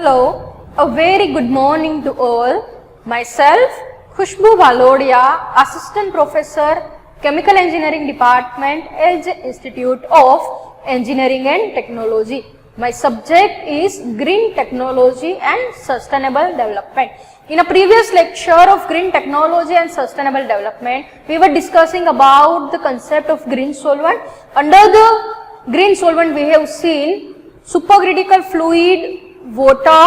Hello, a very good morning to all. Myself, Khushbu Valodia, Assistant Professor, Chemical Engineering Department, LJ Institute of Engineering and Technology. My subject is Green Technology and Sustainable Development. In a previous lecture of Green Technology and Sustainable Development, we were discussing about the concept of green solvent. Under the green solvent, we have seen supercritical fluid, water,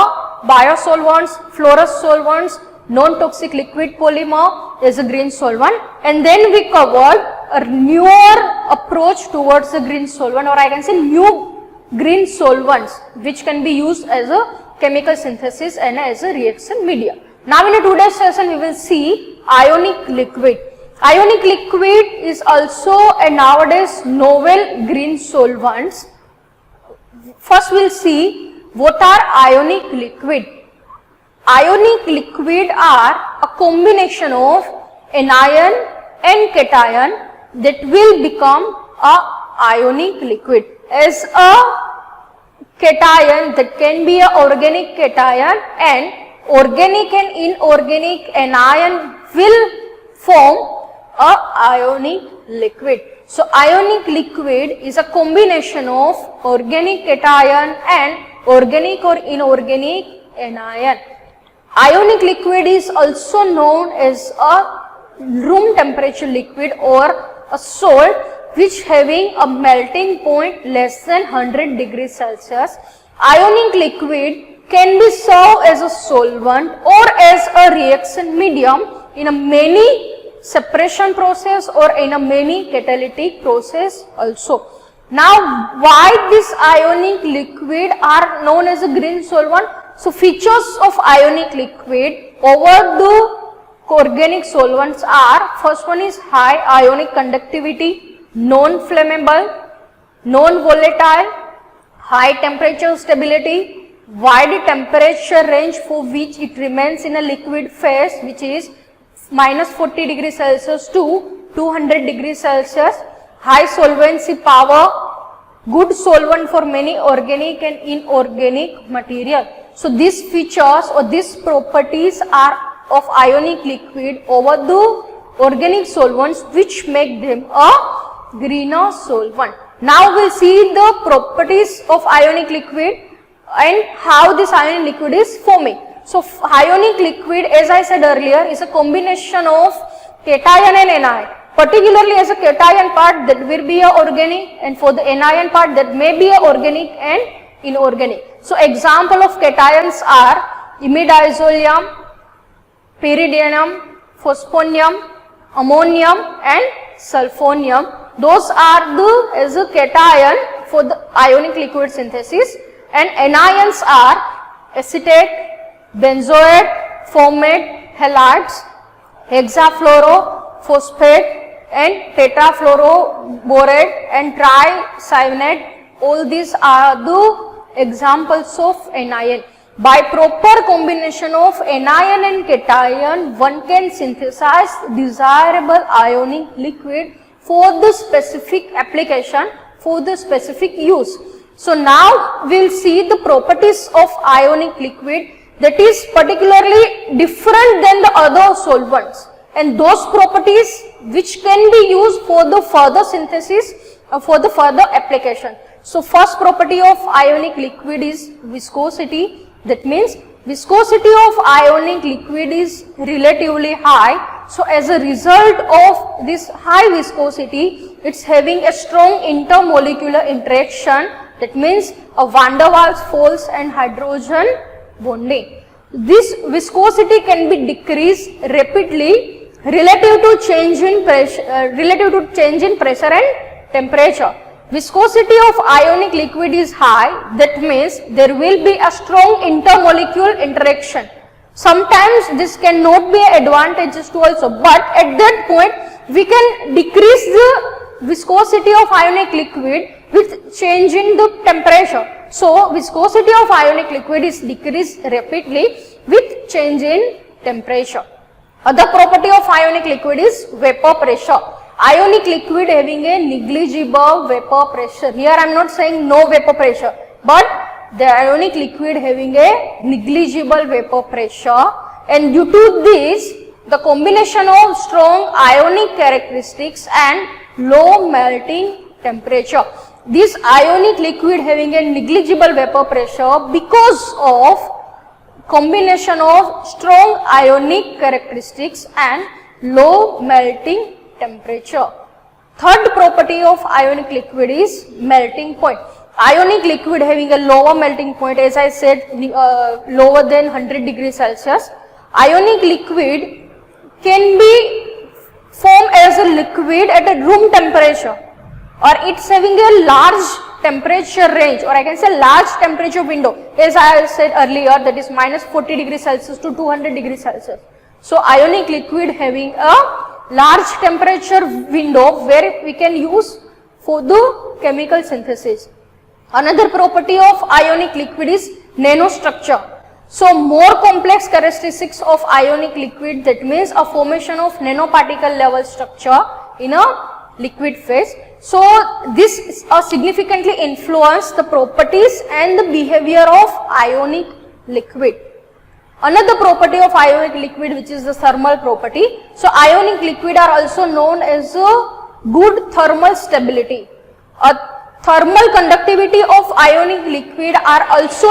biosolvents, fluorous solvents, non-toxic liquid polymer is a green solvent, and then we covered a newer approach towards the green solvent, or I can say new green solvents which can be used as a chemical synthesis and as a reaction media. Now in today's session we will see ionic liquid. Ionic liquid is also a nowadays novel green solvents. First we will see what are ionic liquid. Ionic liquid are a combination of anion and cation that will become a ionic liquid. As a cation, that can be an organic cation, and organic and inorganic anion will form a ionic liquid. So ionic liquid is a combination of organic cation and organic or inorganic anion. Ionic liquid is also known as a room temperature liquid or a salt which having a melting point less than 100 degrees Celsius. Ionic liquid can be served as a solvent or as a reaction medium in a many separation process or in a many catalytic process also. Now, why this ionic liquid are known as a green solvent? So, features of ionic liquid over the organic solvents are, first one is high ionic conductivity, non-flammable, non-volatile, high temperature stability, wide temperature range for which it remains in a liquid phase, which is minus 40 degrees Celsius to 200 degrees Celsius, high solvency power, good solvent for many organic and inorganic material. So these features or these properties are of ionic liquid over the organic solvents which make them a greener solvent. Now we will see the properties of ionic liquid and how this ionic liquid is forming. So ionic liquid, as I said earlier, is a combination of cation and anion. Particularly as a cation part that will be a organic, and for the anion part that may be a organic and inorganic. So example of cations are imidazolium, pyridinium, phosphonium, ammonium and sulfonium. Those are the as a cation for the ionic liquid synthesis, and anions are acetate, benzoate, formate, halides, hexafluoro, phosphate and tetrafluoroborate and tricyanide. All these are the examples of anion. By proper combination of anion and cation, one can synthesize desirable ionic liquid for the specific application, for the specific use. So now we will see the properties of ionic liquid that is particularly different than the other solvents, and those properties which can be used for the further synthesis for the further application. So first property of ionic liquid is viscosity. That means viscosity of ionic liquid is relatively high. So as a result of this high viscosity, it's having a strong intermolecular interaction. That means a van der Waals force and hydrogen bonding. This viscosity can be decreased rapidly relative to change in pressure, and temperature. Viscosity of ionic liquid is high. That means there will be a strong intermolecular interaction. Sometimes this cannot be advantageous to also, but at that point we can decrease the viscosity of ionic liquid with change in the temperature. So viscosity of ionic liquid is decreased rapidly with change in temperature. Other property of ionic liquid is vapor pressure. Ionic liquid having a negligible vapor pressure. Here I am not saying no vapor pressure, but the ionic liquid having a negligible vapor pressure, and due to this the combination of strong ionic characteristics and low melting temperature. This ionic liquid having a negligible vapor pressure because of combination of strong ionic characteristics and low melting temperature. Third property of ionic liquid is melting point. Ionic liquid having a lower melting point, as I said, lower than 100 degrees Celsius. Ionic liquid can be formed as a liquid at a room temperature, or it's having a large temperature range, or I can say large temperature window, as I said earlier, that is minus 40 degrees Celsius to 200 degrees Celsius. So ionic liquid having a large temperature window where we can use for the chemical synthesis. Another property of ionic liquid is nanostructure. So more complex characteristics of ionic liquid, that means a formation of nanoparticle level structure in a liquid phase. So this significantly influence the properties and the behavior of ionic liquid. Another property of ionic liquid, which is the thermal property. So ionic liquid are also known as a good thermal stability. A thermal conductivity of ionic liquid are also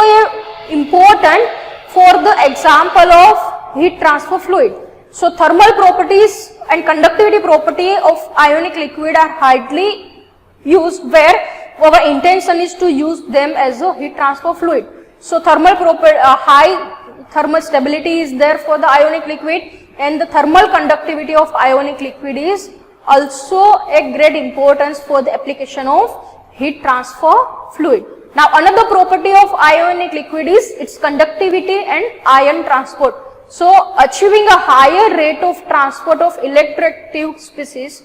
important for the example of heat transfer fluid. So thermal properties and conductivity property of ionic liquid are highly used where our intention is to use them as a heat transfer fluid. So high thermal stability is there for the ionic liquid, and the thermal conductivity of ionic liquid is also a great importance for the application of heat transfer fluid. Now another property of ionic liquid is its conductivity and ion transport. So achieving a higher rate of transport of electroactive species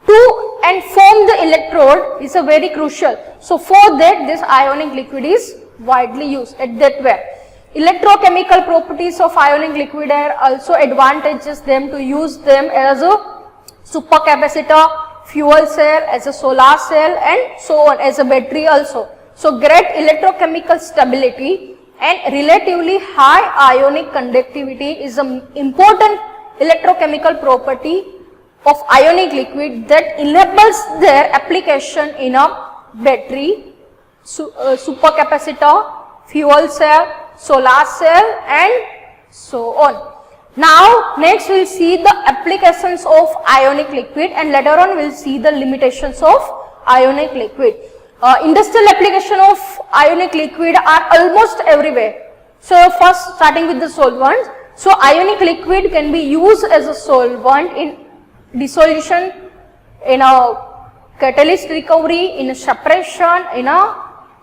to and from the electrode is a very crucial. So for that this ionic liquid is widely used at that way. Electrochemical properties of ionic liquid are also advantages them to use them as a supercapacitor, fuel cell, as a solar cell, and so on, as a battery also. So great electrochemical stability and relatively high ionic conductivity is an important electrochemical property of ionic liquid that enables their application in a battery, supercapacitor, fuel cell, solar cell, and so on. Now next we will see the applications of ionic liquid, and later on we will see the limitations of ionic liquid. Industrial application of ionic liquid are almost everywhere. So first starting with the solvents. So ionic liquid can be used as a solvent in dissolution, in a catalyst recovery, in a separation, in a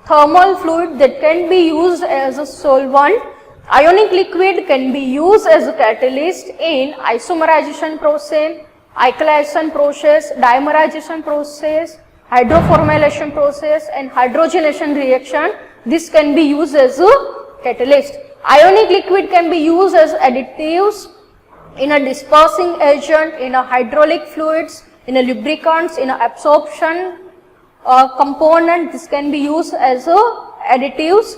thermal fluid that can be used as a solvent. Ionic liquid can be used as a catalyst in isomerization process, alkylation process, dimerization process, hydroformylation process, and hydrogenation reaction. This can be used as a catalyst. Ionic liquid can be used as additives in a dispersing agent, in a hydraulic fluids, in a lubricants, in a absorption component. This can be used as a additives.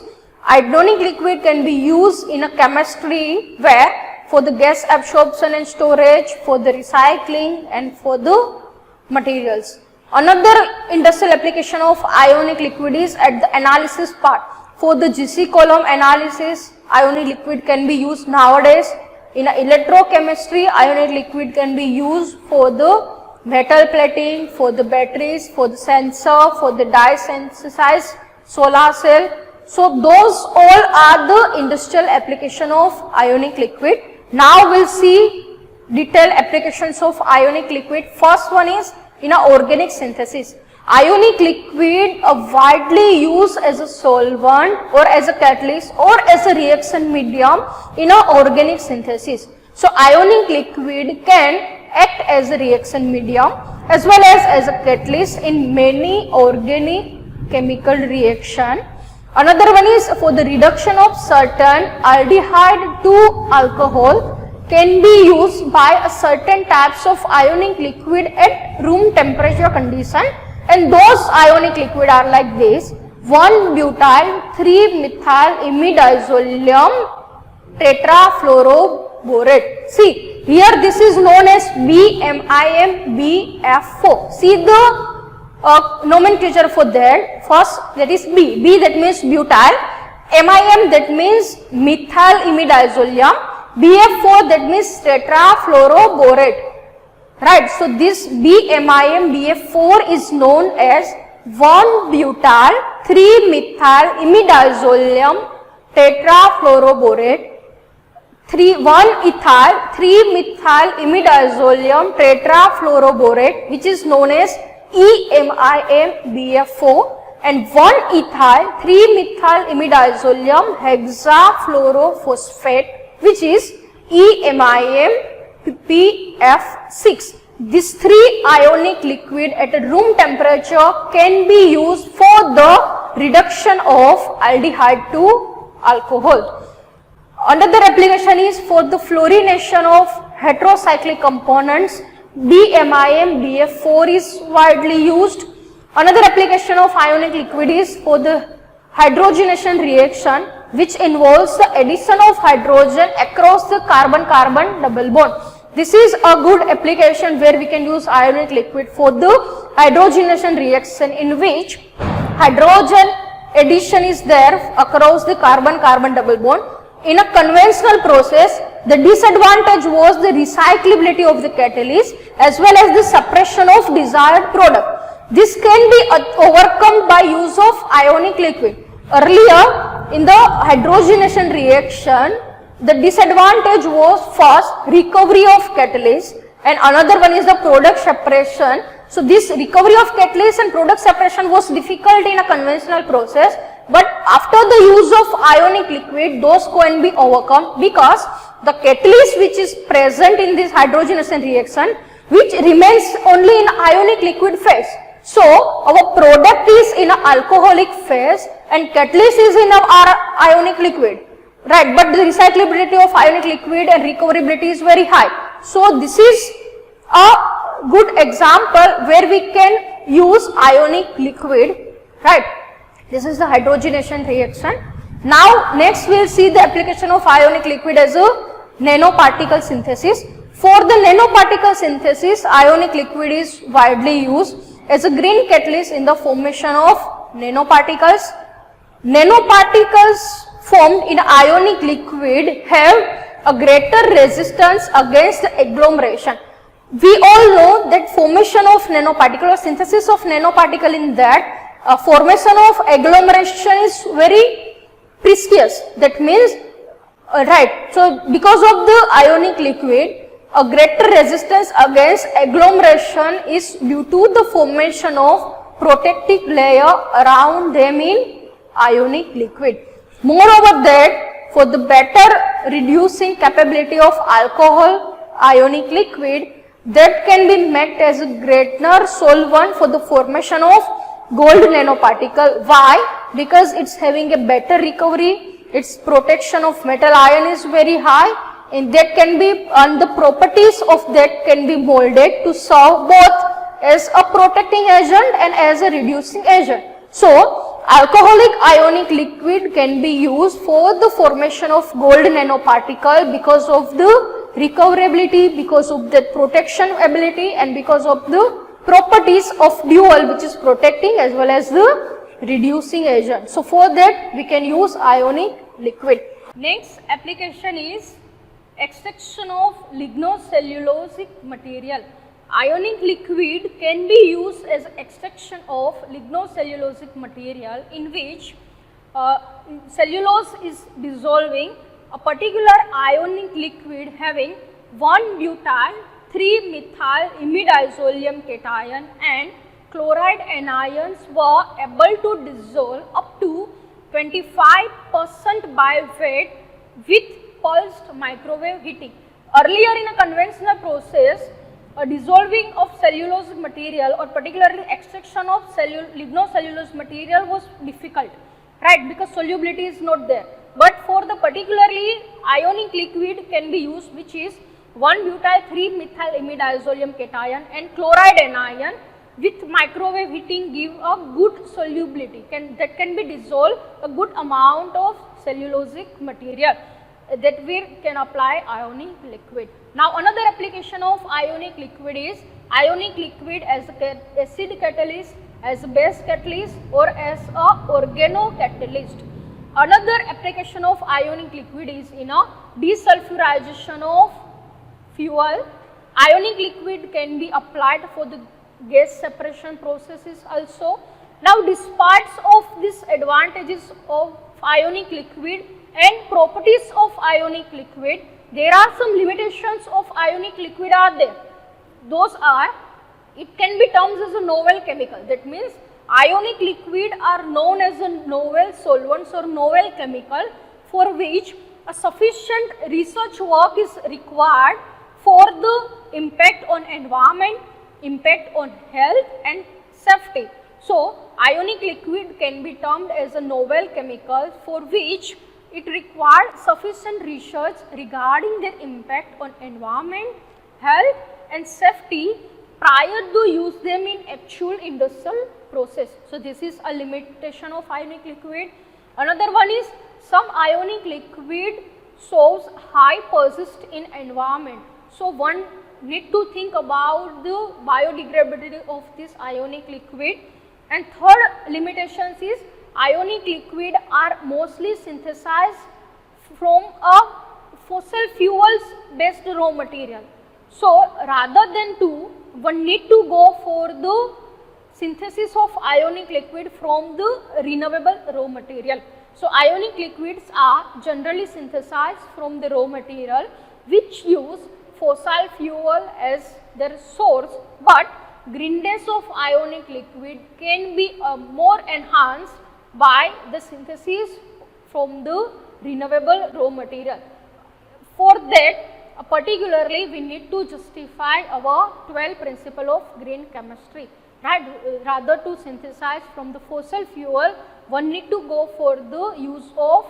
Ionic liquid can be used in a chemistry where for the gas absorption and storage, for the recycling, and for the materials. Another industrial application of ionic liquid is at the analysis part. For the GC column analysis, ionic liquid can be used nowadays. In a electrochemistry, ionic liquid can be used for the metal plating, for the batteries, for the sensor, for the dye synthesized solar cell. So those all are the industrial application of ionic liquid. Now we will see detailed applications of ionic liquid. First one is in a organic synthesis. Ionic liquid are widely used as a solvent or as a catalyst or as a reaction medium in a organic synthesis. So ionic liquid can act as a reaction medium as well as a catalyst in many organic chemical reaction. Another one is for the reduction of certain aldehyde to alcohol can be used by a certain types of ionic liquid at room temperature condition, and those ionic liquid are like this. 1-butyl 3-methyl imidazolium tetrafluoroborate. See, here this is known as BMIM-BF4. See the nomenclature for that. First, that is B. B that means butyl. MIM that means methyl imidazolium. BF4 that means tetrafluoroborate. Right. So this BMIM BF4 is known as 1-butyl 3-methyl imidazolium tetrafluoroborate. 1-ethyl 3-methyl imidazolium tetrafluoroborate, which is known as EMIM-BF4, and 1-ethyl 3-methyl imidazolium hexafluorophosphate, which is EMIM-BF6. These three ionic liquid at a room temperature can be used for the reduction of aldehyde to alcohol. Another application is for the fluorination of heterocyclic components. BMIM-BF4 is widely used. Another application of ionic liquid is for the hydrogenation reaction, which involves the addition of hydrogen across the carbon-carbon double bond. This is a good application where we can use ionic liquid for the hydrogenation reaction, in which hydrogen addition is there across the carbon-carbon double bond. In a conventional process, the disadvantage was the recyclability of the catalyst as well as the suppression of desired product. This can be overcome by use of ionic liquid. Earlier, in the hydrogenation reaction, the disadvantage was first recovery of catalyst, and another one is the product separation. So this recovery of catalyst and product separation was difficult in a conventional process, but after the use of ionic liquid, those can be overcome, because the catalyst which is present in this hydrogenation reaction, which remains only in ionic liquid phase. So our product is in an alcoholic phase and catalyst is in our ionic liquid, right? But the recyclability of ionic liquid and recoverability is very high. So this is a good example where we can use ionic liquid, right? This is the hydrogenation reaction. Now next we will see the application of ionic liquid as a nanoparticle synthesis. For the nanoparticle synthesis, ionic liquid is widely used as a green catalyst in the formation of nanoparticles. Nanoparticles formed in ionic liquid have a greater resistance against agglomeration. We all know that formation of nanoparticle or synthesis of nanoparticle, in that formation of agglomeration is very precious. That means, right, so because of the ionic liquid, a greater resistance against agglomeration is due to the formation of protective layer around them in ionic liquid. Moreover that, for the better reducing capability of alcohol ionic liquid, that can be met as a greater solvent for the formation of gold nanoparticle. Why? Because it's having a better recovery, its protection of metal ion is very high, and that can be, and the properties of that can be molded to serve both as a protecting agent and as a reducing agent. So alcoholic ionic liquid can be used for the formation of gold nanoparticle because of the recoverability, because of the protection ability, and because of the properties of dual, which is protecting as well as the reducing agent. So for that we can use ionic liquid. Next application is extraction of lignocellulosic material. Ionic liquid can be used as extraction of lignocellulosic material, in which cellulose is dissolving a particular ionic liquid having 1-butyl 3-methyl imidazolium cation and chloride anions were able to dissolve up to 25% by weight with pulsed microwave heating. Earlier in a conventional process, a dissolving of cellulose material or particularly extraction of lignocellulose material was difficult, right, because solubility is not there. But for the particularly ionic liquid can be used, which is 1-butyl 3-methyl imidazolium cation and chloride anion with microwave heating give a good solubility, that can be dissolved a good amount of cellulosic material that we can apply ionic liquid. Now another application of ionic liquid is ionic liquid as a acid catalyst, as a base catalyst, or as a organocatalyst. Another application of ionic liquid is in a desulfurization of fuel. Ionic liquid can be applied for the gas separation processes also. Now despite of these advantages of ionic liquid and properties of ionic liquid, there are some limitations of ionic liquid are there. Those are, it can be termed as a novel chemical. That means ionic liquid are known as a novel solvents or novel chemical for which a sufficient research work is required for the impact on environment, impact on health and safety. So ionic liquid can be termed as a novel chemical for which it required sufficient research regarding their impact on environment, health and safety prior to use them in actual industrial process. So this is a limitation of ionic liquid. Another one is some ionic liquid shows high persist in environment. So one need to think about the biodegradability of this ionic liquid. And third limitations is ionic liquid are mostly synthesized from a fossil fuels based raw material. So rather than one need to go for the synthesis of ionic liquid from the renewable raw material. So ionic liquids are generally synthesized from the raw material which use fossil fuel as their source, but greenness of ionic liquid can be more enhanced by the synthesis from the renewable raw material. For that, particularly we need to justify our 12 principle of green chemistry, right? Rather to synthesize from the fossil fuel, one need to go for the use of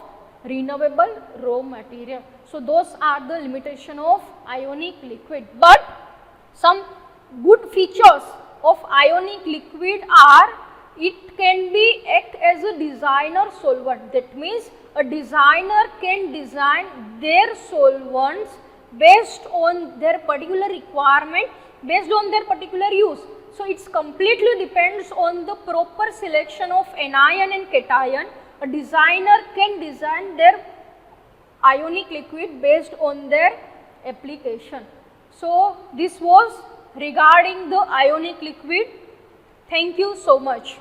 renewable raw material. So those are the limitation of ionic liquid. But some good features of ionic liquid are it can be act as a designer solvent. That means a designer can design their solvents based on their particular requirement, based on their particular use. So it's completely depends on the proper selection of anion and cation. A designer can design their ionic liquid based on their application. So this was regarding the ionic liquid. Thank you so much.